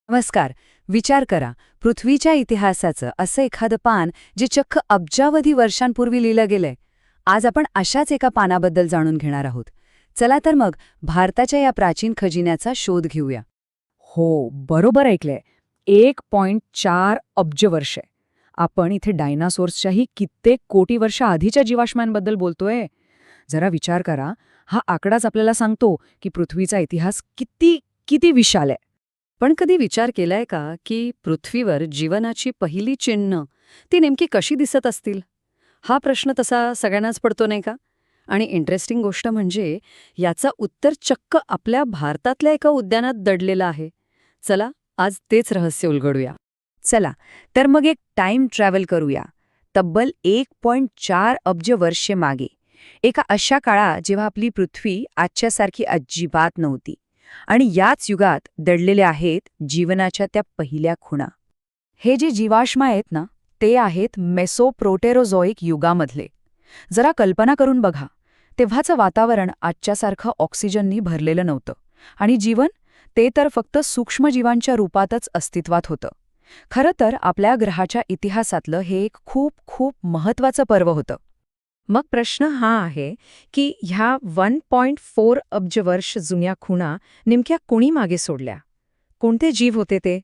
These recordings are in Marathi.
नमस्कार. विचार करा, पृथ्वीच्या इतिहासाचं असं एखादं पान जे चक्क अब्जावधी वर्षांपूर्वी लिहिलं गेलंय. आज आपण अशाच एका पानाबद्दल जाणून घेणार आहोत. चला तर मग भारताच्या या प्राचीन खजिन्याचा शोध घेऊया. हो, बरोबर ऐकलंय. 1.4 अब्ज वर्षे. आपण इथे डायनासोर्सच्याही कित्येक कोटी वर्ष आधीच्या जीवाश्मांबद्दल बोलतोय. जरा विचार करा, हा आकडाच आपल्याला सांगतो की पृथ्वीचा इतिहास किती किती विशाल आहे. पण कधी विचार केलाय का की पृथ्वीवर जीवनाची पहिली चिन्ह ती नेमकी कशी दिसत असतील? हा प्रश्न तसा सगळ्यांनाच पडतो नाही का? आणि इंटरेस्टिंग गोष्ट म्हणजे याचा उत्तर चक्क आपल्या भारतातल्या एका उद्यानात दडलेलं आहे. चला आज तेच रहस्य उलगडूया. चला, तर मग एक टाइम ट्रॅव्हल करूया. तब्बल 1.4 अब्ज वर्षे मागे. एका अशा काळात जेव्हा आपली पृथ्वी आजच्यासारखी अजिबात नव्हती. आणि याच युगात दडलेल्या आहेत जीवनाच्या त्या पहिल्या खुणा. हे जे जीवाश्म आहेत ना, ते आहेत मेसोप्रोटेरोझोइक युगामधले. जरा कल्पना करून बघा, तेव्हाचं वातावरण आजच्यासारखं ऑक्सिजननी भरलेलं नव्हतं. आणि जीवन, ते तर फक्त सूक्ष्मजीवांच्या रूपातच अस्तित्वात होतं. खरं तर आपल्या ग्रहाच्या इतिहासातलं हे एक खूप खूप महत्त्वाचं पर्व होतं. मग प्रश्न हा आहे की ह्या 1.4 अब्ज वर्ष जुन्या खुणा नेमक्या कोणी मागे सोडल्या? कोणते जीव होते ते?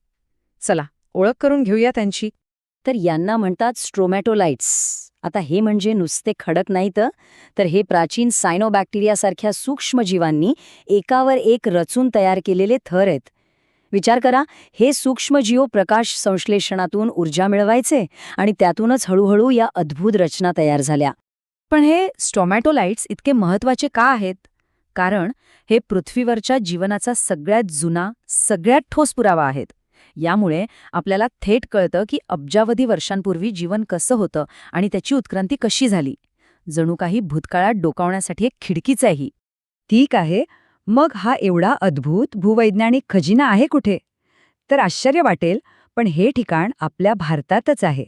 चला, ओळख करून घेऊया त्यांची. तर यांना म्हणतात स्ट्रोमॅटोलाइट्स. आता हे म्हणजे नुसते खडक नाहीत, तर हे प्राचीन सायनोबॅक्टेरियासारख्या सूक्ष्मजीवांनी एकावर एक रचून तयार केलेले थर आहेत. विचार करा, हे सूक्ष्मजीव प्रकाश संश्लेषणातून ऊर्जा मिळवायचे आणि त्यातूनच हळूहळू या अद्भुत रचना तयार झाल्या. पण हे स्टोमॅटोलाइट्स इतके महत्त्वाचे का आहेत? कारण हे पृथ्वीवरच्या जीवनाचा सगळ्यात जुना, सगळ्यात ठोस पुरावा आहेत. यामुळे आपल्याला थेट कळतं की अब्जावधी वर्षांपूर्वी जीवन कसं होतं आणि त्याची उत्क्रांती कशी झाली. जणू काही भूतकाळात डोकावण्यासाठी एक खिडकीच आहे ही. ठीक आहे, मग हा एवढा अद्भुत भूवैज्ञानिक खजिना आहे कुठे? तर आश्चर्य वाटेल, पण हे ठिकाण आपल्या भारतातच आहे.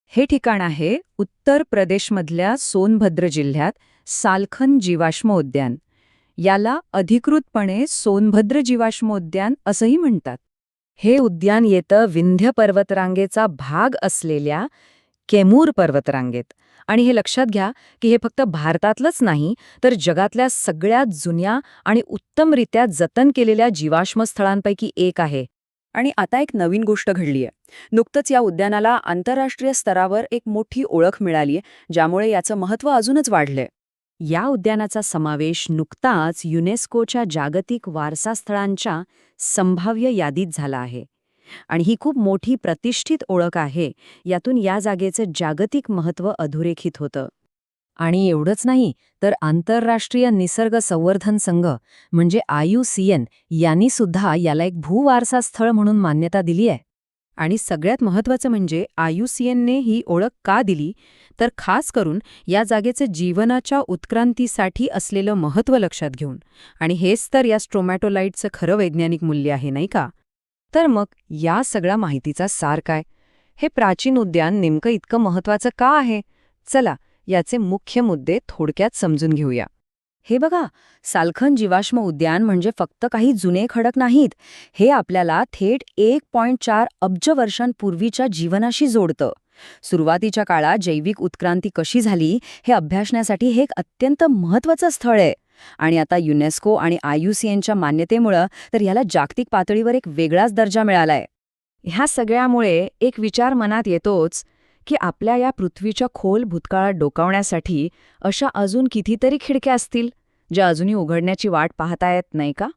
हे ठिकाण आहे उत्तर प्रदेशमधल्या सोनभद्र जिल्ह्यात सालखन जीवाश्म उद्यान. याला अधिकृतपणे सोनभद्र जीवाश्म उद्यान असंही म्हणतात. हे उद्यान येतं विंध्य पर्वतरांगेचा भाग असलेल्या केमूर पर्वतरांगेत. आणि हे लक्षात घ्या की हे फक्त भारतातलंच नाही, तर जगातल्या सगळ्यात जुन्या आणि उत्तमरित्या जतन केलेल्या जीवाश्म स्थळांपैकी एक आहे. आणि आता एक नवीन गोष्ट घडलीय. नुकतंच या उद्यानाला आंतरराष्ट्रीय स्तरावर एक मोठी ओळख मिळालीय, ज्यामुळे याचं महत्त्व अजूनच वाढलंय. या उद्यानाचा समावेश नुकताच युनेस्कोच्या जागतिक वारसा स्थळांच्या संभाव्य यादीत झाला आहे. आणि ही खूप मोठी प्रतिष्ठित ओळख आहे. यातून या जागेचं जागतिक महत्त्व अधोरेखित होतं. आणि एवढंच नाही, तर आंतरराष्ट्रीय निसर्ग संवर्धन संघ म्हणजे IUCN यांनी सुद्धा याला एक भूवारसा स्थळ म्हणून मान्यता दिली आहे. आणि सगळ्यात महत्त्वाचं म्हणजे IUCNने ही ओळख का दिली, तर खास करून या जागेचं जीवनाच्या उत्क्रांतीसाठी असलेलं महत्त्व लक्षात घेऊन. आणि हेच तर या स्ट्रोमॅटोलाइटचं खरं वैज्ञानिक मूल्य आहे, नाही का? तर मग या सगळ्या माहितीचा सार काय? हे प्राचीन उद्यान नेमकं इतकं महत्त्वाचं का आहे? चला, याचे मुख्य मुद्दे थोडक्यात समजून घेऊया. हे बघा, सालखन जीवाश्म उद्यान म्हणजे फक्त काही जुने खडक नाहीत. हे आपल्याला थेट 1.4 अब्ज वर्षांपूर्वीच्या जीवनाशी जोडतं. सुरुवातीच्या काळात जैविक उत्क्रांती कशी झाली हे अभ्यासण्यासाठी हे एक अत्यंत महत्त्वाचं स्थळ आहे. आणि आता युनेस्को आणि IUCNच्या मान्यतेमुळं तर याला जागतिक पातळीवर एक वेगळाच दर्जा मिळालाय. ह्या सगळ्यामुळे एक विचार मनात येतोच की आपल्या या पृथ्वीच्या खोल भूतकाळात डोकावण्यासाठी अशा अजून कितीतरी खिडक्या असतील, ज्या अजूनही उघडण्याची वाट पाहतायत, नाही का?